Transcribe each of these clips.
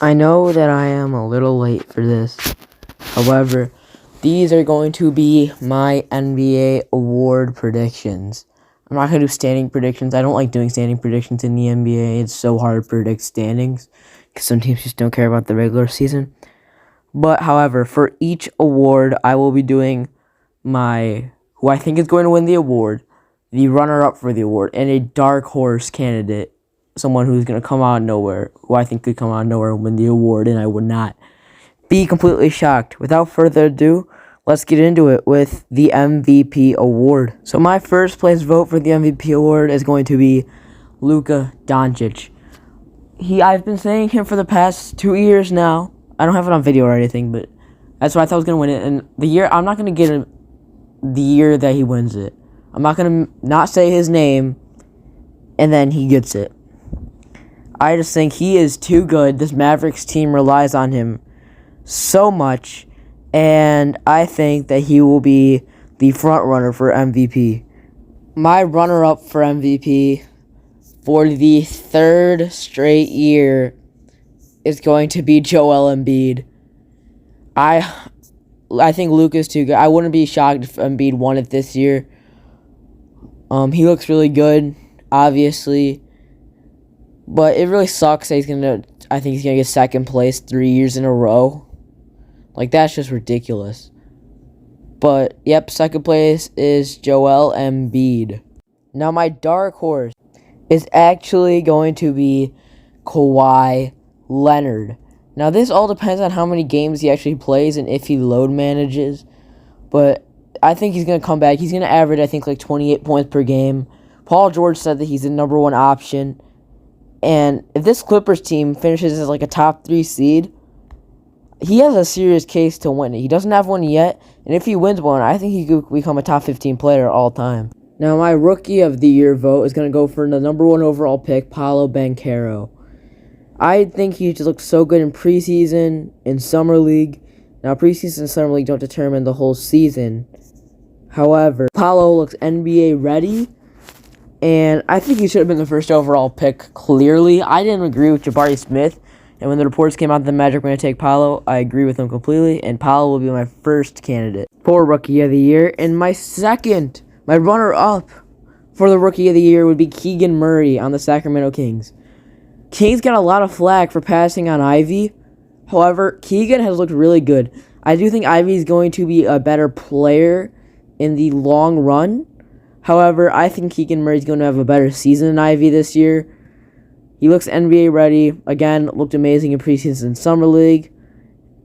I know that I am a little late for this. However, these are going to be my NBA award predictions. I'm not going to do standing predictions. I don't like doing standing predictions in the NBA. It's so hard to predict standings because some teams just don't care about the regular season. But, however, for each award, I will be doing who I think is going to win the award, the runner-up for the award, and a dark horse candidate, someone who's going to come out of nowhere, who I think could come out of nowhere and win the award, and I would not be completely shocked. Without further ado, let's get into it with the MVP award. So my first place vote for the MVP award is going to be Luka Doncic. I've been saying him for the past 2 years now. I don't have it on video or anything, but that's why I thought I was going to win it. And I'm not going to get him the year that he wins it. I'm not going to not say his name, and then he gets it. I just think he is too good. This Mavericks team relies on him so much, and I think that he will be the front runner for MVP. My runner-up for MVP for the third straight year is going to be Joel Embiid. I think Luka's too good. I wouldn't be shocked if Embiid won it this year. He looks really good, obviously. But it really sucks that I think he's going to get second place 3 years in a row. Like, that's just ridiculous. But, yep, second place is Joel Embiid. Now, my dark horse is actually going to be Kawhi Leonard. Now, this all depends on how many games he actually plays and if he load manages. But I think he's going to come back. He's going to average, I think, like 28 points per game. Paul George said that he's the number one option. And if this Clippers team finishes as like a top 3 seed, he has a serious case to win it. He doesn't have one yet, and if he wins one, I think he could become a top 15 player all time. Now, my Rookie of the Year vote is going to go for the number 1 overall pick, Paolo Banchero. I think he just looks so good in preseason, in Summer League. Now, preseason and Summer League don't determine the whole season. However, Paolo looks NBA ready, and I think he should have been the first overall pick, clearly. I didn't agree with Jabari Smith, and when the reports came out that the Magic were going to take Paolo, I agree with him completely, and Paolo will be my first candidate for Rookie of the Year. And my runner-up for the Rookie of the Year would be Keegan Murray on the Sacramento Kings. Kings got a lot of flack for passing on Ivy. However, Keegan has looked really good. I do think Ivy is going to be a better player in the long run. However, I think Keegan Murray is going to have a better season than Ivy this year. He looks NBA ready. Again, looked amazing in preseason and Summer League.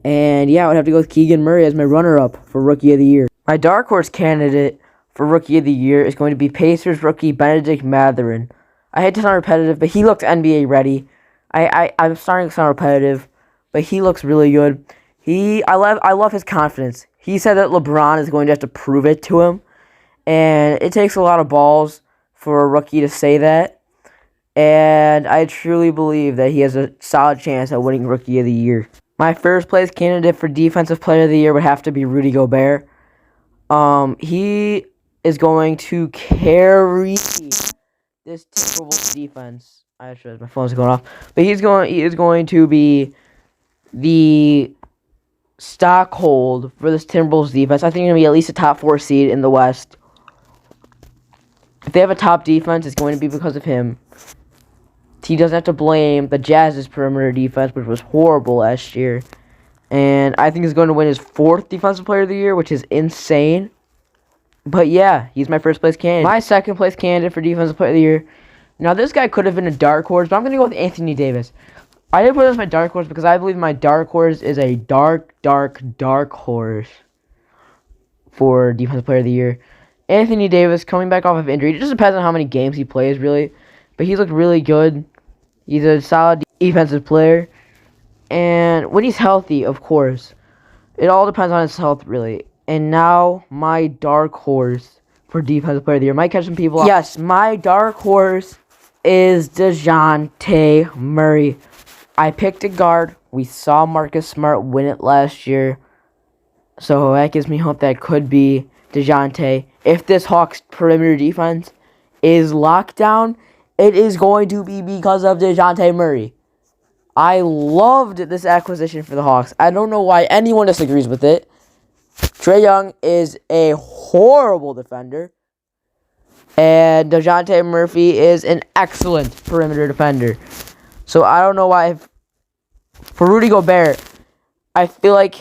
And yeah, I would have to go with Keegan Murray as my runner-up for Rookie of the Year. My dark horse candidate for Rookie of the Year is going to be Pacers rookie Benedict Mathurin. I hate to sound repetitive, but he looked NBA ready. I'm starting to sound repetitive, but he looks really good. I love his confidence. He said that LeBron is going to have to prove it to him. And it takes a lot of balls for a rookie to say that. And I truly believe that he has a solid chance at winning Rookie of the Year. My first place candidate for Defensive Player of the Year would have to be Rudy Gobert. He is going to carry this Timberwolves defense. I should, my phone's going off. But he is going to be the stockhold for this Timberwolves defense. I think he's going to be at least a top 4 seed in the West. If they have a top defense, it's going to be because of him. He doesn't have to blame the Jazz's perimeter defense, which was horrible last year. And I think he's going to win his 4th Defensive Player of the Year, which is insane. But yeah, he's my first place candidate. My second place candidate for Defensive Player of the Year. Now, this guy could have been a dark horse, but I'm going to go with Anthony Davis. I didn't put him as my dark horse because I believe my dark horse is a dark horse for Defensive Player of the Year. Anthony Davis coming back off of injury. It just depends on how many games he plays, really. But he's looked really good. He's a solid defensive player. And when he's healthy, of course. It all depends on his health, really. And now, my dark horse for Defensive Player of the Year. Might catch some people off. Yes, my dark horse is DeJounte Murray. I picked a guard. We saw Marcus Smart win it last year. So that gives me hope that could be DeJounte. If this Hawks perimeter defense is locked down, it is going to be because of DeJounte Murray. I loved this acquisition for the Hawks. I don't know why anyone disagrees with it. Trae Young is a horrible defender. And DeJounte Murphy is an excellent perimeter defender. So I don't know why. For Rudy Gobert, I feel like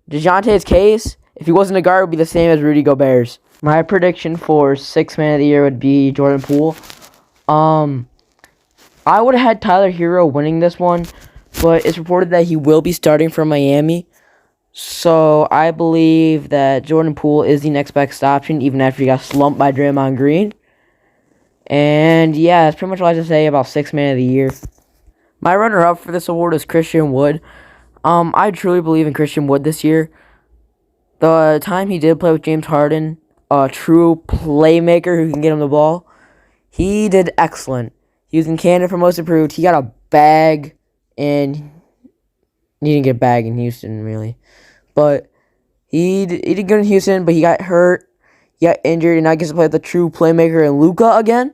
DeJounte's case, if he wasn't a guard, would be the same as Rudy Gobert's. My prediction for Sixth Man of the Year would be Jordan Poole. I would have had Tyler Hero winning this one, but it's reported that he will be starting for Miami. So I believe that Jordan Poole is the next best option, even after he got slumped by Draymond Green. And yeah, that's pretty much all I have to say about Sixth Man of the Year. My runner-up for this award is Christian Wood. I truly believe in Christian Wood this year. The time he did play with James Harden, a true playmaker who can get him the ball, he did excellent. He was in Canada for Most Improved. He got a bag, and he didn't get a bag in Houston, really. But he did good in Houston, but he got hurt, he got injured, and now he gets to play with the true playmaker in Luka again.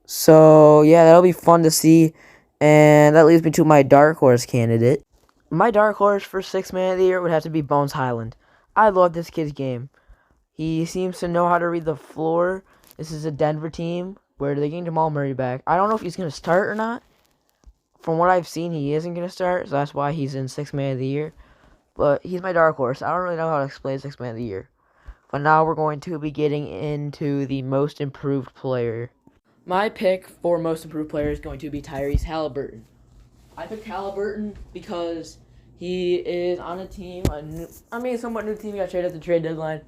So, yeah, that'll be fun to see. And that leads me to my dark horse candidate. My dark horse for Sixth Man of the Year would have to be Bones Highland. I love this kid's game. He seems to know how to read the floor. This is a Denver team where they gained Jamal Murray back. I don't know if he's going to start or not. From what I've seen, he isn't going to start, so that's why he's in Sixth Man of the Year. But he's my dark horse. I don't really know how to explain Sixth Man of the Year. But now we're going to be getting into the Most Improved Player. My pick for Most Improved Player is going to be Tyrese Halliburton. I picked Halliburton because he is on a team, somewhat new team. He got traded at the trade deadline.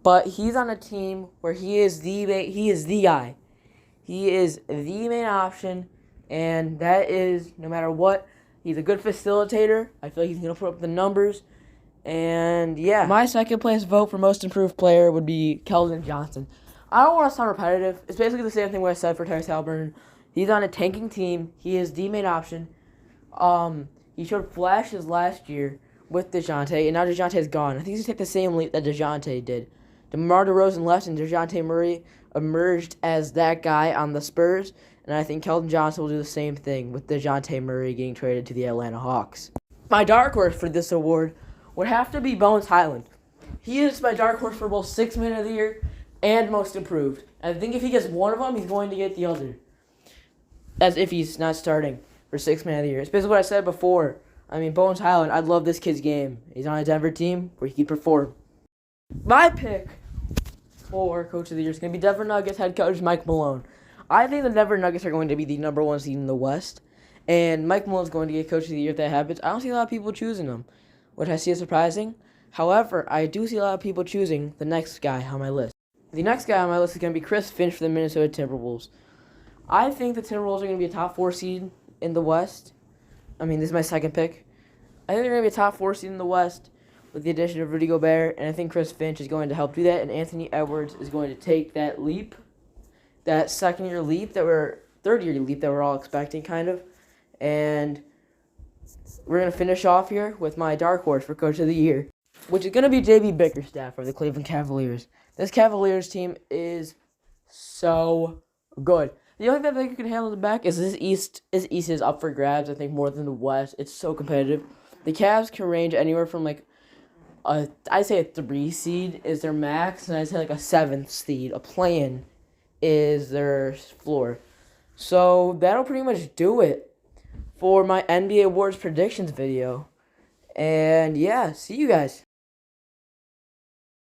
But he's on a team where he is the guy. He is the main option, and that is, no matter what, he's a good facilitator. I feel like he's going to put up the numbers. And, yeah. My second place vote for Most Improved Player would be Keldon Johnson. I don't want to sound repetitive. It's basically the same thing what I said for Tyrese Halliburton. He's on a tanking team. He is the main option. He showed flashes last year with DeJounte, and now DeJounte's gone. I think he's going to take the same leap that DeJounte did. DeMar DeRozan left, and DeJounte Murray emerged as that guy on the Spurs, and I think Keldon Johnson will do the same thing with DeJounte Murray getting traded to the Atlanta Hawks. My dark horse for this award would have to be Bones Highland. He is my dark horse for both Sixth Man of the Year and Most Improved. I think if he gets one of them, he's going to get the other. As if he's not starting for Sixth Man of the Year. It's basically what I said before. Bones Highland, I love this kid's game. He's on a Denver team where he can perform. My pick for Coach of the Year is going to be Denver Nuggets head coach Mike Malone. I think the Denver Nuggets are going to be the number one seed in the West, and Mike Malone is going to get Coach of the Year if that happens. I don't see a lot of people choosing him, which I see as surprising. However, I do see a lot of people choosing the next guy on my list. The next guy on my list is going to be Chris Finch for the Minnesota Timberwolves. I think the Timberwolves are going to be a top 4 seed in the West. This is my second pick. I think they're going to be a top 4 seed in the West with the addition of Rudy Gobert, and I think Chris Finch is going to help do that, and Anthony Edwards is going to take that leap, that third-year leap that we're all expecting, kind of. And we're going to finish off here with my dark horse for Coach of the Year, which is going to be J.B. Bickerstaff for the Cleveland Cavaliers. This Cavaliers team is so good. The only thing that they can handle the back is this East is up for grabs, I think, more than the West. It's so competitive. The Cavs can range anywhere from, I'd say a 3 seed is their max, and I'd say a 7th seed. A play-in is their floor. So that'll pretty much do it for my NBA Awards predictions video. And yeah, see you guys.